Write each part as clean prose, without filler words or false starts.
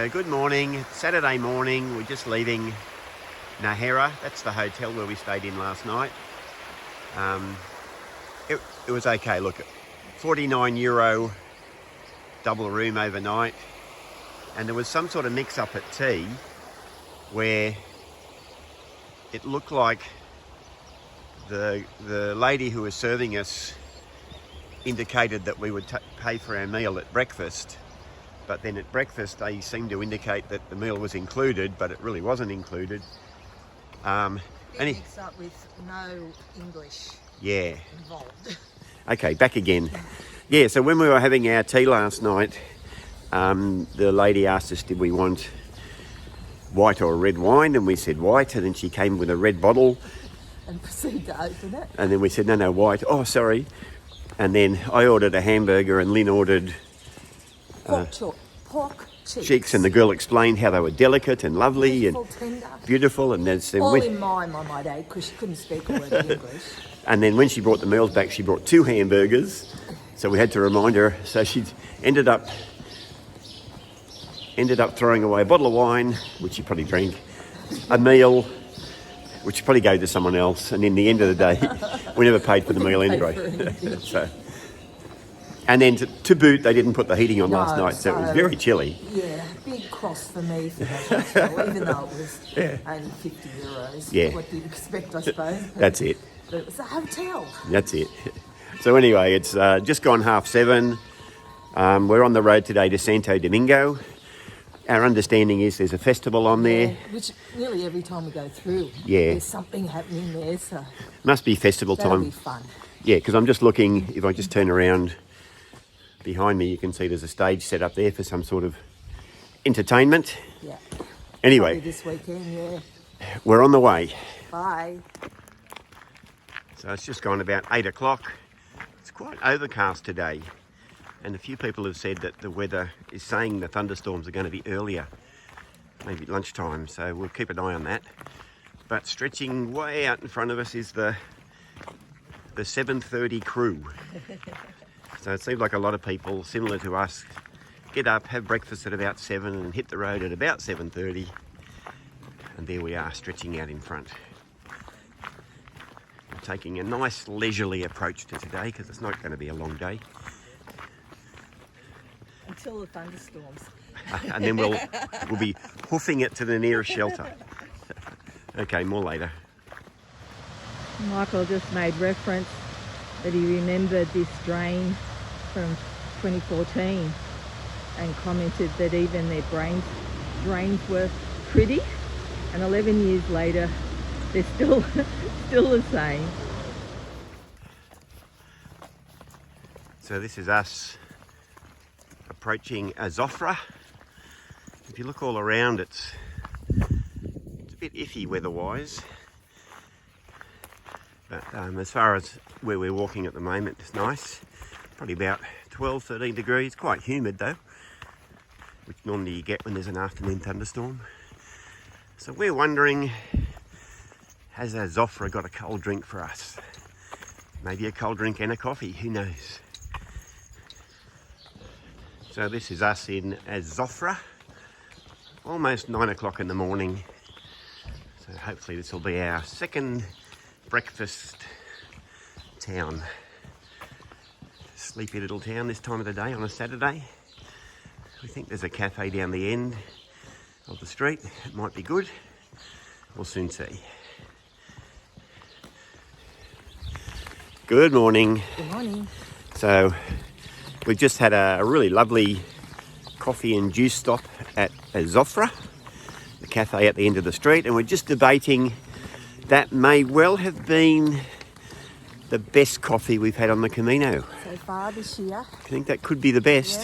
So good morning, it's Saturday morning. We're just leaving Nahera. That's the hotel where we stayed in last night. It was okay. Look, €49 double room overnight, and there was some sort of mix-up at tea where it looked like the lady who was serving us indicated that we would pay for our meal at breakfast, but then at breakfast they seemed to indicate that the meal was included, but it really wasn't included. Mix up with no English involved. Okay, back again. Yeah, so when we were having our tea last night, the lady asked us did we want white or red wine, and we said white, and then she came with a red bottle And proceeded to open it. and then we said no, white. Oh, sorry. And then I ordered a hamburger and Lynn ordered Pork cheeks, and the girl explained how they were delicate and lovely beautiful, and tender. beautiful, and then All in mime, I might add, because she couldn't speak a word of English. and then when she brought the meals back, she brought 2 hamburgers, so we had to remind her. So she ended up throwing away a bottle of wine, which she probably drank, a meal, which she probably gave to someone else, and in the end of the day, we never paid for the meal anyway. So, and then to boot, they didn't put the heating on last night, so it was very chilly. Yeah, big cross for me for that hotel, even though it was only €50. Yeah. What do you expect, I suppose? That's it. But it was a hotel. That's it. So anyway, it's just gone 7:30. We're on the road today to Santo Domingo. Our understanding is there's a festival on there. Yeah, which nearly every time we go through, Yeah. there's something happening there, so Must be festival that'll time. be fun. Yeah, because I'm just looking, if I just turn around behind me, you can see there's a stage set up there for some sort of entertainment. Yeah. Anyway, Probably this weekend, yeah. we're on the way. Bye. So it's just gone about 8 o'clock. It's quite overcast today, and a few people have said that the weather is saying the thunderstorms are going to be earlier, maybe at lunchtime, so we'll keep an eye on that. But stretching way out in front of us is the 7:30 crew. So it seems like a lot of people similar to us get up, have breakfast at about 7 and hit the road at about 7:30, and there we are stretching out in front. We're taking a nice leisurely approach to today because it's not going to be a long day. Until the thunderstorms. And then we'll be hoofing it to the nearest shelter. Okay, more later. Michael just made reference that he remembered this drain from 2014 and commented that even their drains were pretty, and 11 years later they're still the same. So this is us approaching Azofra. If you look all around, it's a bit iffy weather-wise. But as far as where we're walking at the moment, it's nice. Probably about 12, 13 degrees. Quite humid though, which normally you get when there's an afternoon thunderstorm. So we're wondering, has Azofra got a cold drink for us? Maybe a cold drink and a coffee, who knows? So this is us in Azofra, almost 9 o'clock in the morning. So hopefully this will be our second breakfast town. Sleepy little town this time of the day on a Saturday. We think there's a cafe down the end of the street. It might be good. We'll soon see. Good morning. Good morning. So we've just had a really lovely coffee and juice stop at Azofra, the cafe at the end of the street, and we're just debating that may well have been the best coffee we've had on the Camino. So far this year. I think that could be the best.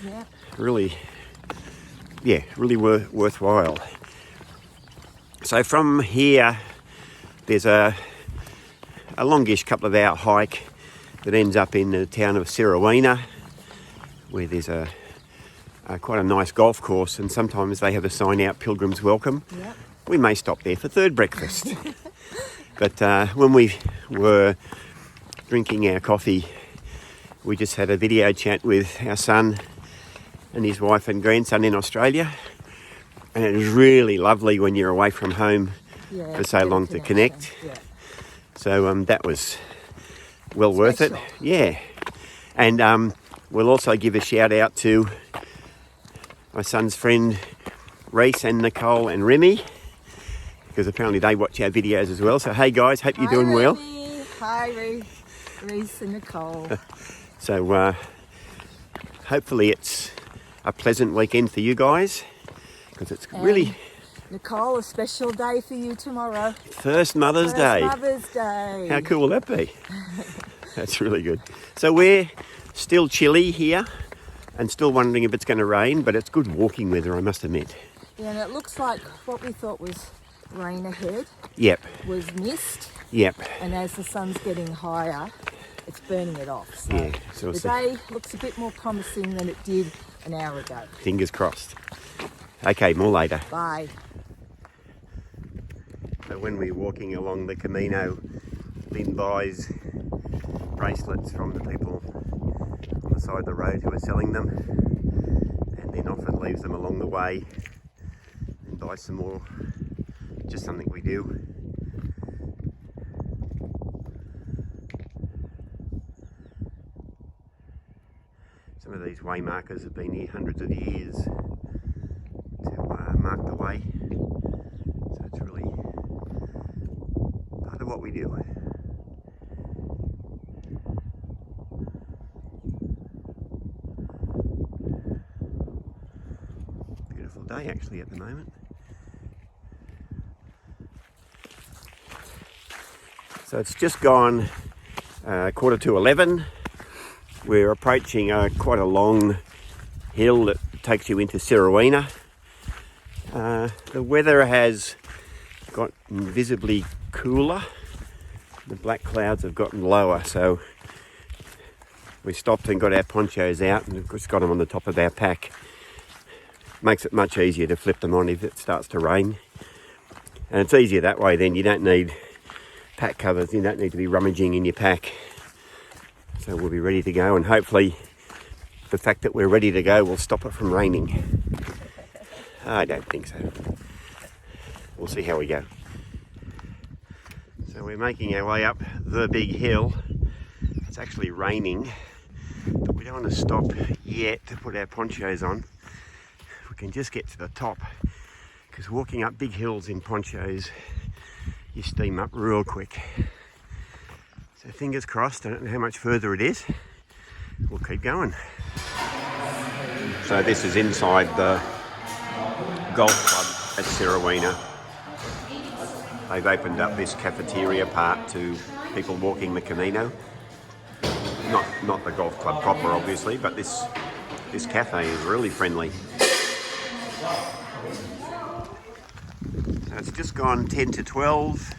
Yep. Really worthwhile. So from here, there's a longish couple of hour hike that ends up in the town of Serawina, where there's quite a nice golf course, and sometimes they have a sign out, Pilgrims Welcome. Yep. We may stop there for third breakfast. But when we were drinking our coffee, we just had a video chat with our son and his wife and grandson in Australia. And it is really lovely when you're away from home Yeah, for so good long to connection. connect. Yeah. So that was well worth it. Special. Yeah. And we'll also give a shout out to my son's friend Reese and Nicole and Remy, because apparently they watch our videos as well. So hey guys, hope you're doing well. Hi Reese and Nicole. So hopefully it's a pleasant weekend for you guys, because it's really Nicole, a special day for you tomorrow. first Mother's Day. Mother's Day. How cool will that be? That's really good. So we're still chilly here and still wondering if it's going to rain, but it's good walking weather, I must admit. Yeah, and it looks like what we thought was rain ahead Yep, was mist, yep. and as the sun's getting higher, it's burning it off. So Yeah, so we'll the see. day looks a bit more promising than it did an hour ago. Fingers crossed. Okay, more later. Bye. So when we're walking along the Camino, Lynn buys bracelets from the people on the side of the road who are selling them, and then often leaves them along the way and buys some more. Just something we do. Some of these way markers have been here hundreds of years to mark the way. So it's really part of what we do. Beautiful day actually at the moment. So it's just gone 11:15. We're approaching quite a long hill that takes you into Sirawina. The weather has got visibly cooler. The black clouds have gotten lower, so we stopped and got our ponchos out and just got them on the top of our pack. Makes it much easier to flip them on if it starts to rain. And it's easier that way then. You don't need pack covers, you don't need to be rummaging in your pack. So we'll be ready to go, and hopefully the fact that we're ready to go will stop it from raining. I don't think so. We'll see how we go. So we're making our way up the big hill. It's actually raining, but we don't want to stop yet to put our ponchos on. We can just get to the top, because walking up big hills in ponchos, you steam up real quick. So fingers crossed. I don't know how much further it is. We'll keep going. So this is inside the golf club at Sirawina. They've opened up this cafeteria part to people walking the Camino. Not the golf club proper, obviously, but this cafe is really friendly. So it's just gone 10 to 12.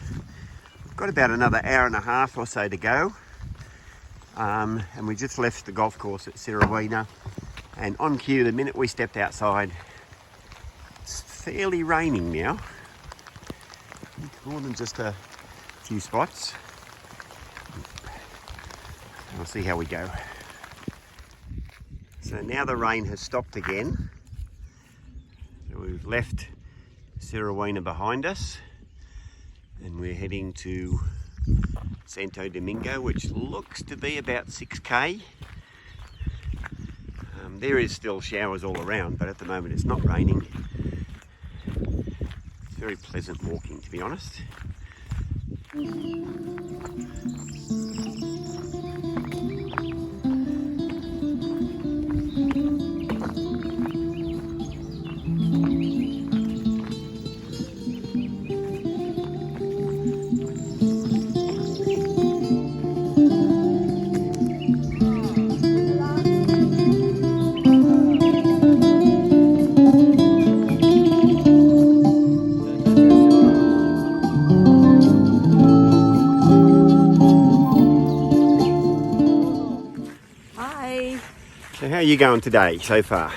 We've got about another hour and a half or so to go. And we just left the golf course at Sirawina. And on cue, the minute we stepped outside, it's fairly raining now. More than just a few spots. And we'll see how we go. So now the rain has stopped again. So we've left Sirawina behind us, and we're heading to Santo Domingo, which looks to be about 6k. There is still showers all around, but at the moment it's not raining. It's very pleasant walking, to be honest. So how are you going today so far?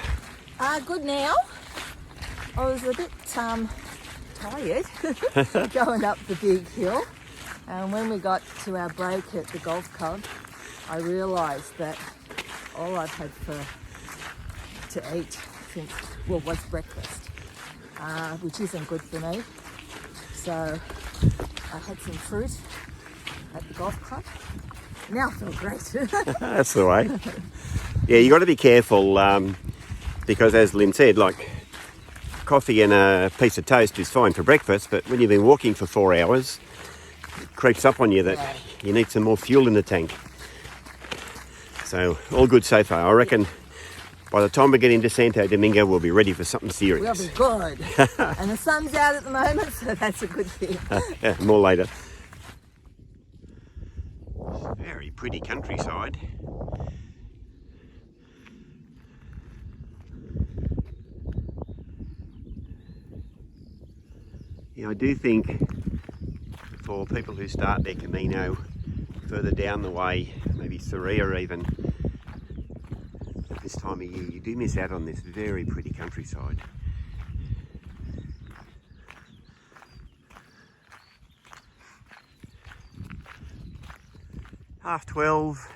Good now. I was a bit tired going up the big hill, and when we got to our break at the golf club, I realised that all I've had for to eat since, well, was breakfast, which isn't good for me. So I had some fruit at the golf club. Now I feel great. That's the way. Yeah, you got to be careful because, as Lynn said, like coffee and a piece of toast is fine for breakfast, but when you've been walking for 4 hours, it creeps up on you that you need some more fuel in the tank. So all good so far. I reckon by the time we get into Santo Domingo, we'll be ready for something serious. We'll be good. And the sun's out at the moment, so that's a good thing. Yeah, more later. Very pretty countryside. Yeah, I do think for people who start their Camino further down the way, maybe Soria even, at this time of year, you do miss out on this very pretty countryside. Half 12,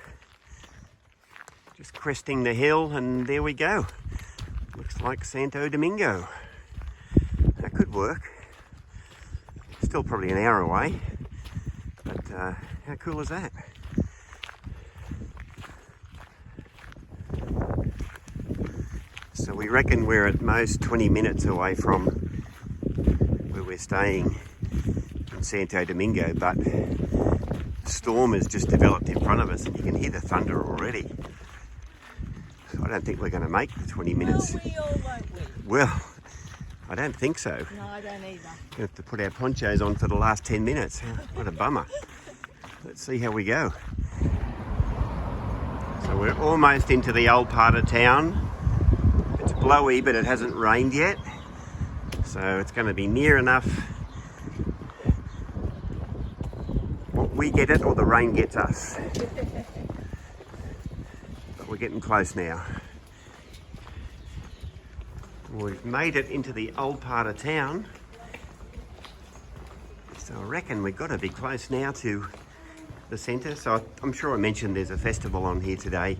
just cresting the hill, and there we go. Looks like Santo Domingo. That could work. Still probably an hour away, but how cool is that? So we reckon we're at most 20 minutes away from where we're staying in Santo Domingo, but the storm has just developed in front of us and you can hear the thunder already. So I don't think we're going to make the 20 minutes. Will we or won't we? Well, I don't think so. No, I don't either. We have to put our ponchos on for the last 10 minutes. What a bummer. Let's see how we go. So we're almost into the old part of town. It's blowy, but it hasn't rained yet. So it's going to be near enough. We get it or the rain gets us. But we're getting close now. We've made it into the old part of town. So I reckon we've got to be close now to the centre. So I'm sure I mentioned there's a festival on here today.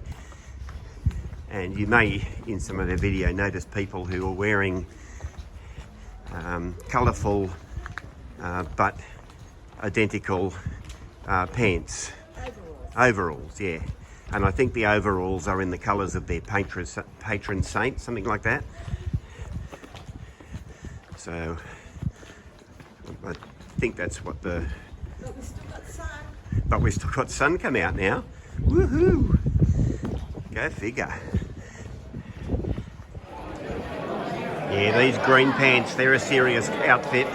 And you may, in some of the video, notice people who are wearing colourful but identical pants. Overalls, yeah. And I think the overalls are in the colours of their patron saint, something like that. So I think that's what the... But we've still got sun. But we've still got sun come out now. Woohoo! Go figure. Yeah, these green pants, they're a serious outfit.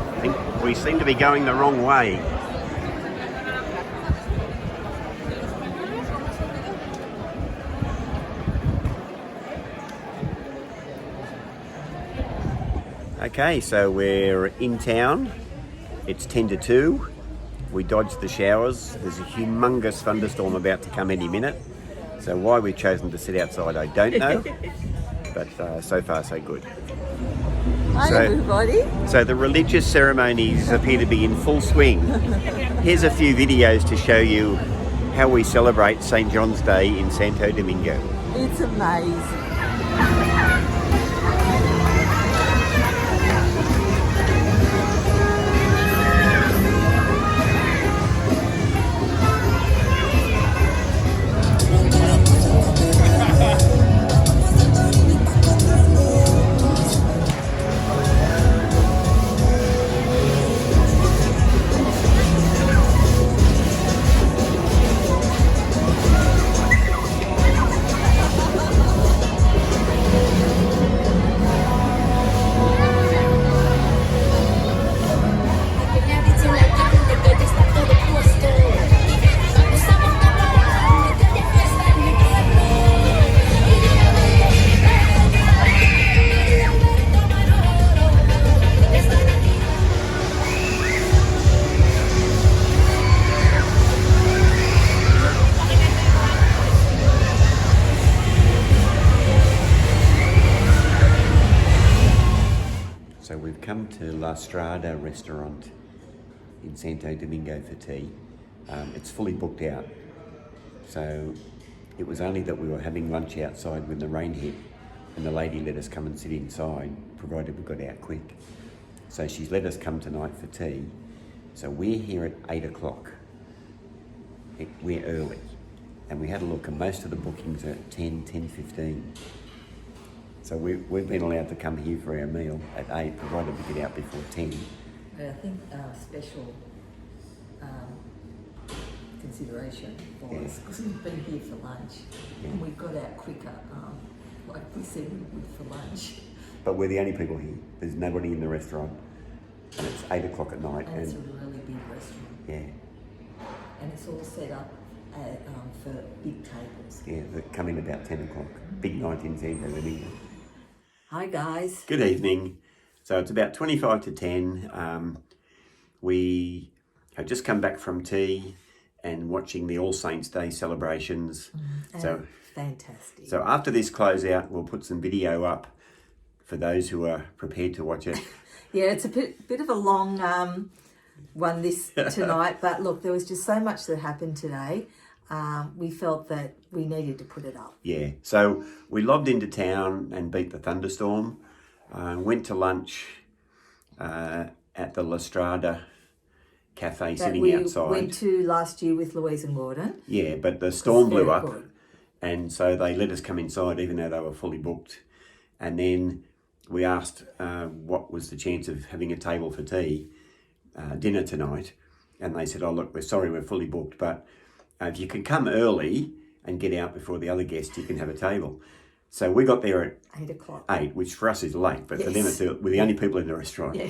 I think we seem to be going the wrong way. Okay, so we're in town. It's 10 to 2. We dodged the showers. There's a humongous thunderstorm about to come any minute. So why we've chosen to sit outside, I don't know. But so far, so good. Hi, everybody. So the religious ceremonies appear to be in full swing. Here's a few videos to show you how we celebrate St. John's Day in Santo Domingo. It's amazing. La Strada restaurant in Santo Domingo for tea. It's fully booked out. So it was only that we were having lunch outside when the rain hit, and the lady let us come and sit inside, provided we got out quick. So she's let us come tonight for tea. So we're here at 8 o'clock. We're early. And we had a look, and most of the bookings are at 10:15. So we've been allowed to come here for our meal at 8, provided we get out before 10. But I think special consideration for us, because we've been here for lunch, and we got out quicker, like we said we would for lunch. But we're the only people here. There's nobody in the restaurant, and it's 8 o'clock at night. And it's a really big restaurant. Yeah. And it's all set up for big tables. Yeah, they come in about 10 o'clock. Big night in Santo Domingo. Hi guys. Good evening. So it's about 25 to 10. We have just come back from tea and watching the All Saints Day celebrations. So fantastic. So after this closeout, we'll put some video up for those who are prepared to watch it. Yeah, it's a bit of a long one this tonight, but look, there was just so much that happened today. We felt that we needed to put it up. Yeah, so we lobbed into town and beat the thunderstorm. Went to lunch at the La Strada cafe sitting outside. We went to last year with Louise and Gordon. Yeah, but the storm blew up, good. And so they let us come inside even though they were fully booked. And then we asked what was the chance of having a table for tea, dinner tonight. And they said, oh, look, we're sorry, we're fully booked, but if you can come early and get out before the other guests, you can have a table. So we got there at 8 o'clock. 8, which for us is late, but for them we're the only people in the restaurant. Yeah.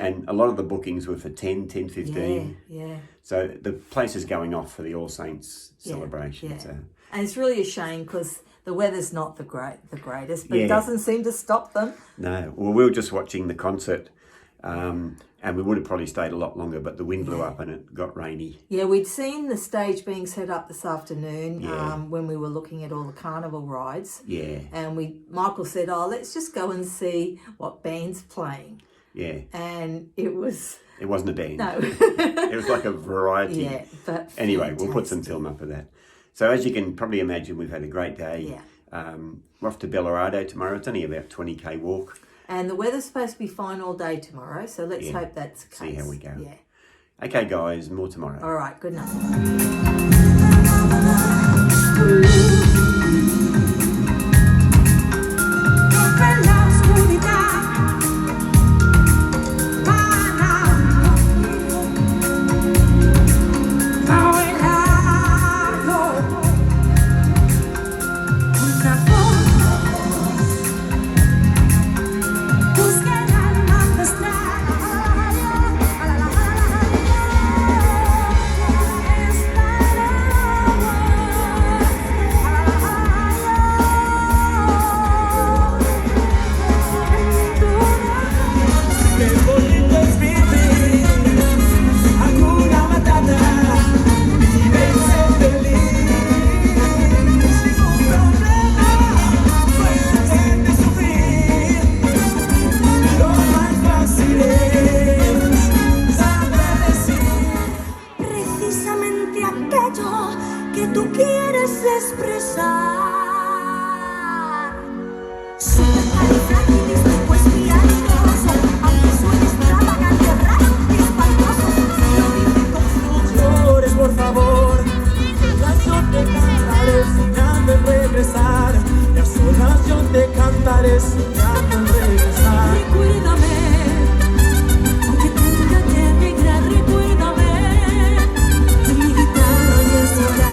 And a lot of the bookings were for 10:15. Yeah. So the place is going off for the All Saints celebration. Yeah. So. And it's really a shame because the weather's not the greatest, but Yeah. it doesn't seem to stop them. No, well, we were just watching the concert, and we would have probably stayed a lot longer, but the wind blew up and it got rainy. Yeah, we'd seen the stage being set up this afternoon Yeah. when we were looking at all the carnival rides. Yeah, And Michael said, oh, let's just go and see what band's playing. yeah. And it It wasn't a band. no. It was like a variety. Yeah, but Anyway, we'll put some fantastic. film up of that. So as you can probably imagine, we've had a great day. Yeah. We're off to Bellarado tomorrow. It's only about 20k walk. And the weather's supposed to be fine all day tomorrow, so let's Yeah. hope that's the case. See how we go. Yeah. Okay, guys, more tomorrow. All right, good night. Que tú quieres expresar. Supercalifragilisticoespialidoso, aunque suene extravagante, raro y espantoso. Lo dije con sus llores, por favor. Solas yo te cantaré, soñando en regresar. Y a solas yo te cantaré, soñando.